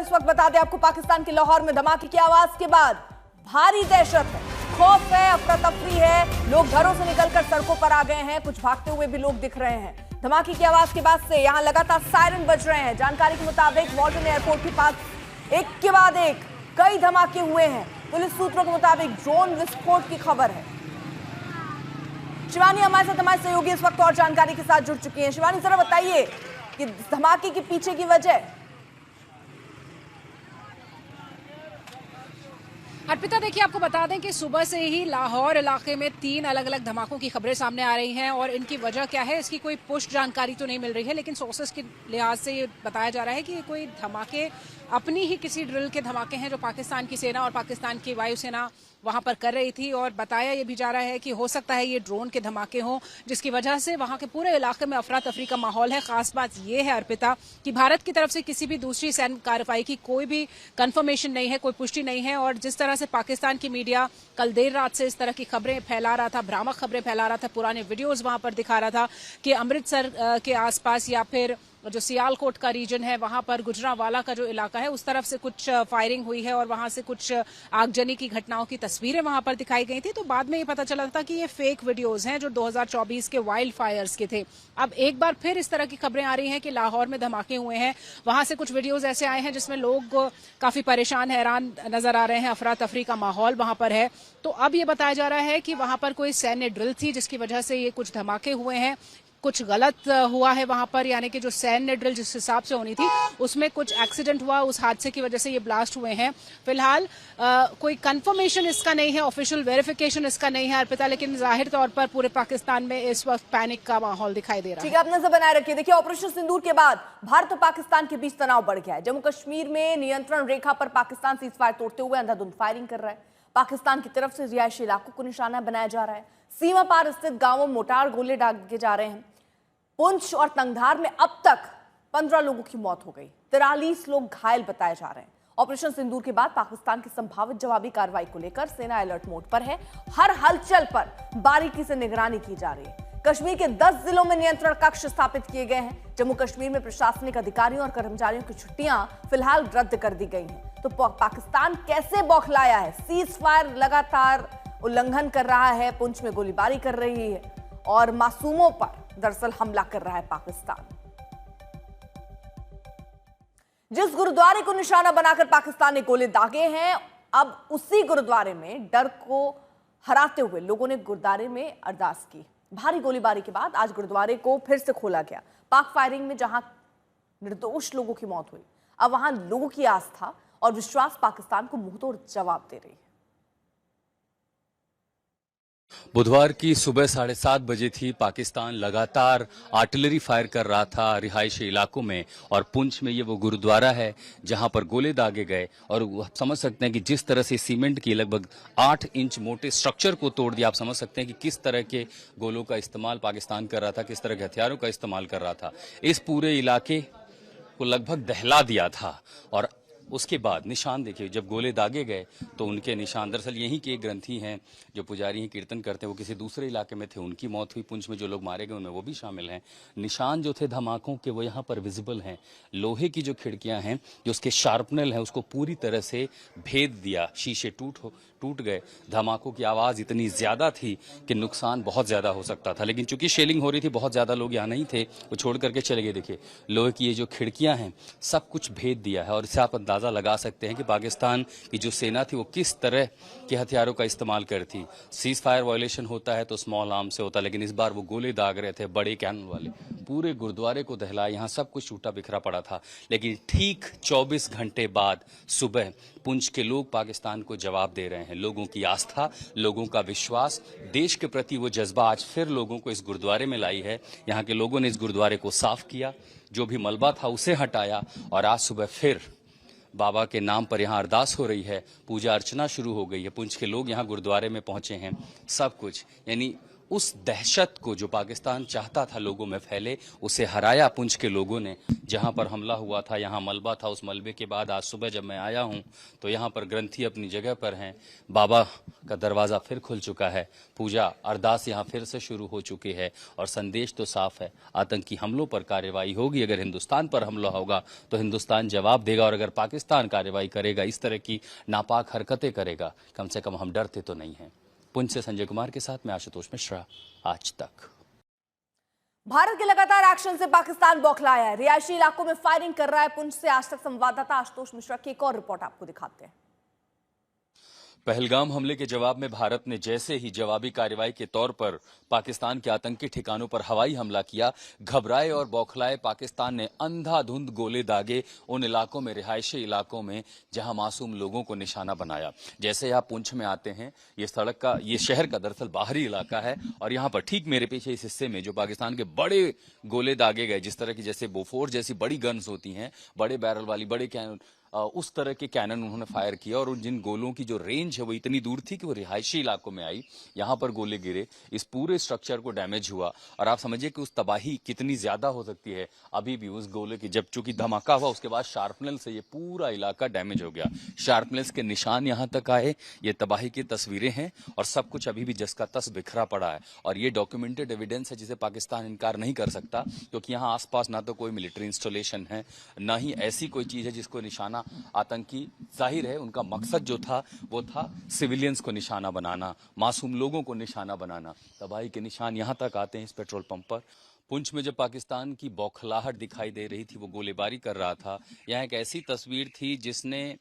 इस वक्त बता दें आपको, पाकिस्तान के लाहौर में धमाके की आवाज के बाद भारी दहशत है, खौफ है, अफरा तफरी है। लोग घरों से निकलकर सड़कों पर आ गए हैं, कुछ भागते हुए भी लोग दिख रहे हैं। धमाके की आवाज के बाद से यहां लगातार सायरन बज रहे हैं। जानकारी के मुताबिक वाल्टन एयरपोर्ट के पास एक के बाद एक कई धमाके हुए हैं। पुलिस सूत्रों के मुताबिक ड्रोन विस्फोट की खबर है। शिवानी हमारे सहयोगी इस वक्त और जानकारी के साथ जुड़ चुकी हैं। शिवानी, जरा बताइए कि धमाके के पीछे की वजह। अर्पिता, देखिए आपको बता दें कि सुबह से ही लाहौर इलाके में 3 अलग अलग धमाकों की खबरें सामने आ रही हैं और इनकी वजह क्या है इसकी कोई पुष्ट जानकारी तो नहीं मिल रही है, लेकिन सोर्सेस के लिहाज से ये बताया जा रहा है कि ये कोई धमाके अपनी ही किसी ड्रिल के धमाके हैं जो पाकिस्तान की सेना और पाकिस्तान की वायुसेना वहां पर कर रही थी। और बताया ये भी जा रहा है कि हो सकता है ये ड्रोन के धमाके हों जिसकी वजह से वहां के पूरे इलाके में अफरा तफरी का माहौल है। खास बात ये है अर्पिता कि भारत की तरफ से किसी भी दूसरी सैन्य कार्रवाई की कोई भी कंफर्मेशन नहीं है, कोई पुष्टि नहीं है। और जिस तरह से पाकिस्तान की मीडिया कल देर रात से इस तरह की खबरें फैला रहा था, भ्रामक खबरें फैला रहा था, पुराने वीडियोज वहां पर दिखा रहा था कि अमृतसर के आसपास या फिर जो सियालकोट का रीजन है वहां पर गुजरांवाला का जो इलाका है उस तरफ से कुछ फायरिंग हुई है और वहां से कुछ आगजनी की घटनाओं की तस्वीरें वहां पर दिखाई गई थी। तो बाद में ये पता चला था कि ये फेक वीडियोस हैं जो 2024 के वाइल्ड फायर्स के थे। अब एक बार फिर इस तरह की खबरें आ रही हैं कि लाहौर में धमाके हुए हैं। वहां से कुछ वीडियोज ऐसे आए हैं जिसमें लोग काफी परेशान हैरान नजर आ रहे हैं, अफरा तफरी का माहौल वहां पर है। तो अब ये बताया जा रहा है कि वहां पर कोई सैन्य ड्रिल थी जिसकी वजह से ये कुछ धमाके हुए हैं। कुछ गलत हुआ है वहां पर, यानी कि जो सैन्य ड्रिल जिस हिसाब से होनी थी उसमें कुछ एक्सीडेंट हुआ, उस हादसे की वजह से ये ब्लास्ट हुए हैं। फिलहाल कोई कंफर्मेशन इसका नहीं है, ऑफिशियल वेरिफिकेशन इसका नहीं है अर्पिता, लेकिन जाहिर तौर पर पूरे पाकिस्तान में इस वक्त पैनिक का माहौल दिखाई दे रहा है। ठीक है, आप नजर बनाए रखिए। देखिए, ऑपरेशन सिंदूर के बाद भारत और पाकिस्तान के बीच तनाव बढ़ गया है। जम्मू कश्मीर में नियंत्रण रेखा पर पाकिस्तान सीज फायर तोड़ते हुए अंधाधुंध फायरिंग कर रहा है। पाकिस्तान की तरफ से रिहायशी इलाकों को निशाना बनाया जा रहा है। सीमा पार स्थित गांवों में मोटार गोले दागे जा रहे हैं। पुंछ और तंगधार में अब तक 15 लोगों की मौत हो गई, 43 लोग घायल बताए जा रहे हैं। ऑपरेशन सिंदूर के बाद पाकिस्तान की संभावित जवाबी कार्रवाई को लेकर सेना अलर्ट मोड पर है। हर हलचल पर बारीकी से निगरानी की जा रही है। कश्मीर के 10 जिलों में नियंत्रण कक्ष स्थापित किए गए हैं। जम्मू कश्मीर में प्रशासनिक अधिकारियों और कर्मचारियों की छुट्टियां फिलहाल रद्द कर दी गई हैं। तो पाकिस्तान कैसे बौखलाया है? सीज फायर लगातार उल्लंघन कर रहा है, पुंछ में गोलीबारी कर रही है और मासूमों पर दरअसल हमला कर रहा है पाकिस्तान। जिस गुरुद्वारे को निशाना बनाकर पाकिस्तान ने गोले दागे हैं, अब उसी गुरुद्वारे में डर को हराते हुए लोगों ने गुरुद्वारे में अरदास की। भारी गोलीबारी के बाद आज गुरुद्वारे को फिर से खोला गया। पाक फायरिंग में जहां निर्दोष लोगों की मौत हुई, अब वहां लोगों की आस्था और विश्वास पाकिस्तान को मुंहतोड़ जवाब दे रही है। बुधवार की सुबह 7:30 बजे थी। पाकिस्तान लगातार आर्टिलरी फायर कर रहा था रिहायशी इलाकों में और पुंछ में ये वो गुरुद्वारा है जहां पर गोले दागे गए। और आप समझ सकते हैं कि जिस तरह से सीमेंट की लगभग 8 इंच मोटे स्ट्रक्चर को तोड़ दिया, आप समझ सकते हैं कि किस तरह के गोलों का इस्तेमाल पाकिस्तान कर रहा था, किस तरह के हथियारों का इस्तेमाल कर रहा था। इस पूरे इलाके को लगभग दहला दिया था। और उसके बाद निशान देखिए, जब गोले दागे गए तो उनके निशान, दरअसल यहीं के एक ग्रंथी हैं जो पुजारी हैं, कीर्तन करते हैं, वो किसी दूसरे इलाके में थे, उनकी मौत हुई। पुंछ में जो लोग मारे गए उनमें वो भी शामिल हैं। निशान जो थे धमाकों के वो यहाँ पर विजिबल हैं। लोहे की जो खिड़कियाँ हैं, जो उसके शार्पनल हैं, उसको पूरी तरह से भेद दिया। शीशे टूट गए। धमाकों की आवाज़ इतनी ज़्यादा थी कि नुकसान बहुत ज़्यादा हो सकता था, लेकिन चूंकि शेलिंग हो रही थी, बहुत ज़्यादा लोग यहाँ नहीं थे, वो छोड़ करके चले गए। देखिए, लोहे की ये जो खिड़कियाँ हैं सब कुछ भेद दिया है। और इससे आप अंदाज़ा लगा सकते हैं कि पाकिस्तान की जो सेना थी वो किस तरह के हथियारों का इस्तेमाल करती। सीज फायर वायलेशन होता है तो स्मॉल आर्म से होता, लेकिन इस बार वो गोले दाग रहे थे, बड़े कैनन वाले। पूरे गुरुद्वारे को दहलाया, यहाँ सब कुछ टूटा बिखरा पड़ा था। लेकिन ठीक 24 घंटे बाद सुबह पुंछ के लोग पाकिस्तान को जवाब दे रहे हैं। लोगों की आस्था, लोगों का विश्वास, देश के प्रति वो जज्बा आज फिर लोगों को इस गुरुद्वारे में लाई है। यहाँ के लोगों ने इस गुरुद्वारे को साफ किया, जो भी मलबा था उसे हटाया और आज सुबह फिर बाबा के नाम पर यहाँ अरदास हो रही है, पूजा अर्चना शुरू हो गई है। पुंछ के लोग यहाँ गुरुद्वारे में पहुंचे हैं। सब कुछ यानी उस दहशत को जो पाकिस्तान चाहता था लोगों में फैले, उसे हराया पुंछ के लोगों ने। जहां पर हमला हुआ था, यहां मलबा था, उस मलबे के बाद आज सुबह जब मैं आया हूं तो यहां पर ग्रंथी अपनी जगह पर हैं। बाबा का दरवाज़ा फिर खुल चुका है, पूजा अरदास यहां फिर से शुरू हो चुकी है और संदेश तो साफ है, आतंकी हमलों पर कार्रवाई होगी। अगर हिंदुस्तान पर हमला होगा तो हिंदुस्तान जवाब देगा, और अगर पाकिस्तान कार्रवाई करेगा, इस तरह की नापाक हरकतें करेगा, कम से कम हम डरते तो नहीं हैं। पुंछ से संजय कुमार के साथ मैं आशुतोष मिश्रा, आज तक। भारत के लगातार एक्शन से पाकिस्तान बौखलाया है, रिहायशी इलाकों में फायरिंग कर रहा है। पुंछ से आज तक संवाददाता आशुतोष मिश्रा की एक और रिपोर्ट आपको दिखाते हैं। पहलगाम हमले के जवाब में भारत ने जैसे ही जवाबी कार्रवाई के तौर पर पाकिस्तान के आतंकी ठिकानों पर हवाई हमला किया, घबराए और बौखलाए पाकिस्तान ने अंधाधुंध गोले दागे उन इलाकों में, रिहायशी इलाकों में जहां मासूम लोगों को निशाना बनाया। जैसे आप पुंछ में आते हैं, ये शहर का दरअसल बाहरी इलाका है, और यहाँ पर ठीक मेरे पीछे इस हिस्से में जो पाकिस्तान के बड़े गोले दागे गए, जिस तरह की जैसे बोफोर्स जैसी बड़ी गन्स होती हैं, बड़े बैरल वाली बड़े कैनन, उस तरह के कैनन उन्होंने फायर किया, और जिन गोलों की जो रेंज है वो इतनी दूर थी कि वो रिहायशी इलाकों में आई। यहाँ पर गोले गिरे, इस पूरे स्ट्रक्चर को डैमेज हुआ, और आप समझिए कि उस तबाही कितनी ज्यादा हो सकती है। अभी भी उस गोले की, जब चूंकि धमाका हुआ उसके बाद शार्पनल से ये पूरा इलाका डैमेज हो गया, शार्पनल्स के निशान यहाँ तक आए, ये तबाही की तस्वीरें हैं, और सब कुछ अभी भी जस का तस बिखरा पड़ा है। और ये डॉक्यूमेंटेड एविडेंस है जिसे पाकिस्तान इनकार नहीं कर सकता, क्योंकि यहाँ आसपास ना तो कोई मिलिट्री इंस्टॉलेशन है, ना ही ऐसी कोई चीज है जिसको निशाना आतंकी, जाहिर है उनका मकसद जो था वो था सिविलियंस को निशाना बनाना, मासूम लोगों को निशाना बनाना। तबाही के निशान यहां तक आते हैं इस पेट्रोल पंप पर। पुंछ में जब पाकिस्तान की बौखलाहट दिखाई दे रही थी, वो गोलीबारी कर रहा था, यहाँ एक ऐसी तस्वीर थी जिसने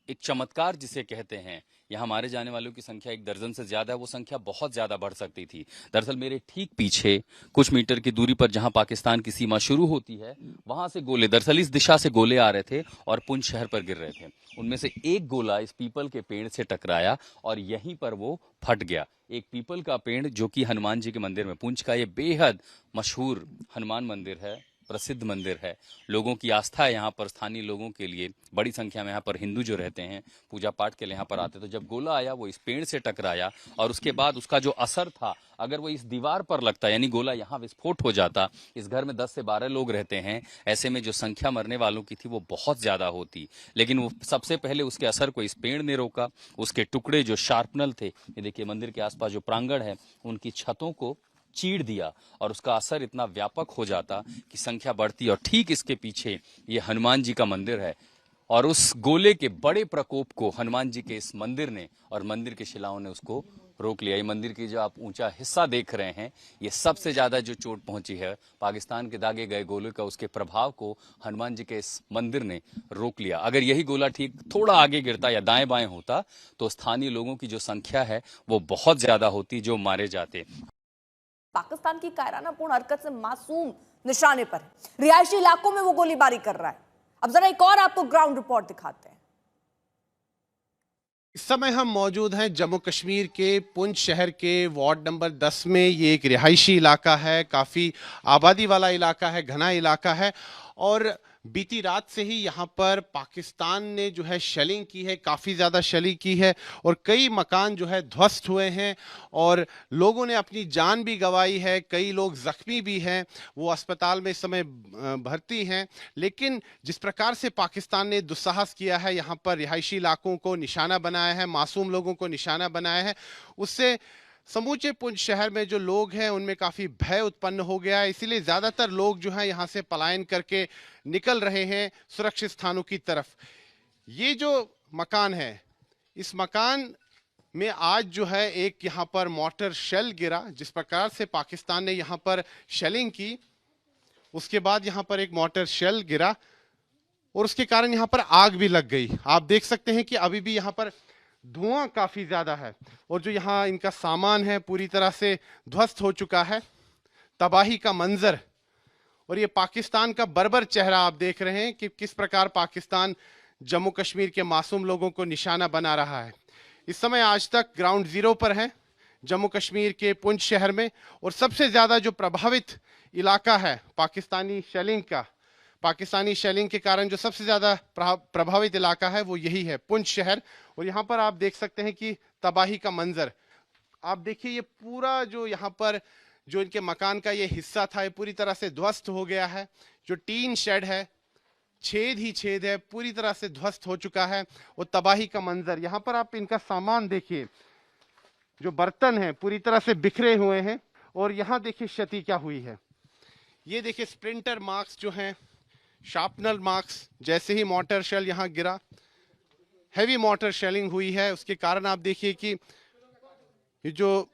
एक चमत्कार जिसे कहते हैं, यहाँ मारे जाने वालों की संख्या 1 दर्जन से ज्यादा है, वो संख्या बहुत ज्यादा बढ़ सकती थी। दरअसल मेरे ठीक पीछे कुछ मीटर की दूरी पर जहां पाकिस्तान की सीमा शुरू होती है, वहां से गोले, दरअसल इस दिशा से गोले आ रहे थे और पुंछ शहर पर गिर रहे थे। उनमें से एक गोला इस पीपल के पेड़ से टकराया और यहीं पर वो फट गया। एक पीपल का पेड़ जो कि हनुमान जी के मंदिर में, पुंछ का ये बेहद मशहूर हनुमान मंदिर है, प्रसिद्ध मंदिर है, लोगों की आस्था है यहाँ पर। स्थानीय लोगों के लिए बड़ी संख्या में यहाँ पर हिंदू जो रहते हैं पूजा पाठ के लिए यहाँ पर आते, तो जब गोला आया वो इस पेड़ से टकराया, और उसके बाद उसका जो असर था, अगर वो इस दीवार पर लगता, यानी गोला यहाँ विस्फोट हो जाता, इस घर में 10 से 12 लोग रहते हैं, ऐसे में जो संख्या मरने वालों की थी वो बहुत ज्यादा होती। लेकिन वो सबसे पहले उसके असर को इस पेड़ ने रोका। उसके टुकड़े जो शार्पनल थे, ये देखिए मंदिर के आसपास जो प्रांगण है उनकी छतों को चीर दिया, और उसका असर इतना व्यापक हो जाता कि संख्या बढ़ती। और ठीक इसके पीछे ये हनुमान जी का मंदिर है, और उस गोले के बड़े प्रकोप को हनुमान जी के इस मंदिर ने और मंदिर के शिलाओं ने उसको रोक लिया। ये मंदिर की जो आप ऊंचा हिस्सा देख रहे हैं, ये सबसे ज्यादा जो चोट पहुंची है पाकिस्तान के दागे गए गोले का, उसके प्रभाव को हनुमान जी के इस मंदिर ने रोक लिया। अगर यही गोला ठीक थोड़ा आगे गिरता या दाएं बाएं होता तो स्थानीय लोगों की जो संख्या है वो बहुत ज्यादा होती जो मारे जाते। पाकिस्तान की कायरानापूर्ण हरकत से मासूम निशाने पर है, रिहायशी इलाकों में वो गोलीबारी कर रहा है। अब जरा एक और आपको ग्राउंड रिपोर्ट दिखाते हैं। इस समय हम मौजूद हैं जम्मू कश्मीर के पुंछ शहर के वार्ड नंबर 10 में। ये एक रिहायशी इलाका है, काफ़ी आबादी वाला इलाका है, घना इलाका है, और बीती रात से ही यहाँ पर पाकिस्तान ने जो है शेलिंग की है, काफ़ी ज़्यादा शेलिंग की है, और कई मकान जो है ध्वस्त हुए हैं और लोगों ने अपनी जान भी गंवाई है। कई लोग ज़ख्मी भी हैं, वो अस्पताल में इस समय भर्ती हैं। लेकिन जिस प्रकार से पाकिस्तान ने दुस्साहस किया है, यहाँ पर रिहायशी इलाकों को निशाना बनाया है, मासूम लोगों को निशाना बनाया है, उससे समूचे पुंछ शहर में जो लोग हैं उनमें काफ़ी भय उत्पन्न हो गया है। इसीलिए ज़्यादातर लोग जो हैं यहाँ से पलायन करके निकल रहे हैं सुरक्षित स्थानों की तरफ। ये जो मकान है, इस मकान में आज जो है एक यहाँ पर मॉर्टर शेल गिरा। जिस प्रकार से पाकिस्तान ने यहाँ पर शेलिंग की, उसके बाद यहाँ पर एक मॉर्टर शेल गिरा और उसके कारण यहाँ पर आग भी लग गई। आप देख सकते हैं कि अभी भी यहाँ पर धुआं काफ़ी ज़्यादा है, और जो यहाँ इनका सामान है पूरी तरह से ध्वस्त हो चुका है। तबाही का मंजर, और ये पाकिस्तान का बर्बर चेहरा आप देख रहे हैं कि किस प्रकार पाकिस्तान जम्मू कश्मीर के मासूम लोगों को निशाना बना रहा है। इस समय आज तक ग्राउंड जीरो पर है जम्मू कश्मीर के पुंछ शहर में, और सबसे ज़्यादा जो प्रभावित इलाका है पाकिस्तानी शेलिंग के कारण जो सबसे ज़्यादा प्रभावित इलाका है वो यही है पुंछ शहर। और यहाँ पर आप देख सकते हैं कि तबाही का मंजर, आप देखिए ये पूरा जो यहाँ पर जो इनके मकान का ये हिस्सा था, ये पूरी तरह से ध्वस्त हो गया है। जो टीन शेड है, छेद ही छेद है, पूरी तरह से ध्वस्त हो चुका है। वो तबाही का मंजर, यहाँ पर आप इनका सामान देखिए, जो बर्तन हैं पूरी तरह से बिखरे हुए हैं। और यहाँ देखिए क्षति क्या हुई है। ये देखिए स्प्लिंटर मार्क्स जो हैं, शार्पनर मार्क्स, जैसे ही मोर्टार शेल यहाँ गिरा, हैवी मोर्टार शेलिंग हुई है, उसके कारण आप देखिए कि ये जो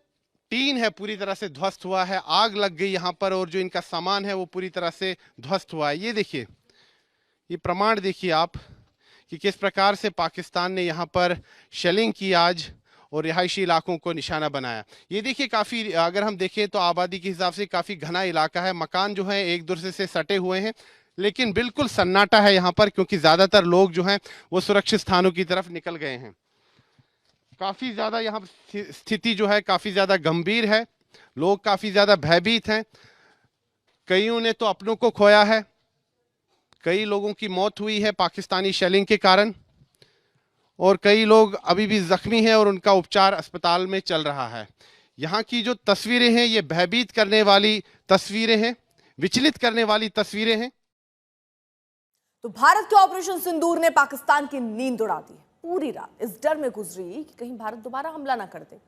टीन है पूरी तरह से ध्वस्त हुआ है। आग लग गई यहाँ पर और जो इनका सामान है वो पूरी तरह से ध्वस्त हुआ है। ये देखिए, ये प्रमाण देखिए आप कि किस प्रकार से पाकिस्तान ने यहाँ पर शेलिंग की आज और रिहायशी इलाकों को निशाना बनाया। ये देखिए काफ़ी, अगर हम देखें तो आबादी के हिसाब से काफ़ी घना इलाका है। मकान जो है एक दूसरे से सटे हुए हैं, लेकिन बिल्कुल सन्नाटा है यहाँ पर, क्योंकि ज़्यादातर लोग जो हैं वो सुरक्षित स्थानों की तरफ निकल गए हैं। काफ़ी ज़्यादा यहाँ स्थिति जो है काफ़ी ज़्यादा गंभीर है। लोग काफ़ी ज़्यादा भयभीत हैं। कईयों ने तो अपनों को खोया है, कई लोगों की मौत हुई है पाकिस्तानी शेलिंग के कारण, और कई लोग अभी भी जख्मी हैं और उनका उपचार अस्पताल में चल रहा है। यहाँ की जो तस्वीरें हैं ये भयभीत करने वाली तस्वीरें हैं, विचलित करने वाली तस्वीरें हैं। तो भारत के ऑपरेशन सिंदूर ने पाकिस्तान की नींद उड़ा दी। पूरी रात इस डर में गुजरी कि कहीं भारत दोबारा हमला ना कर दे।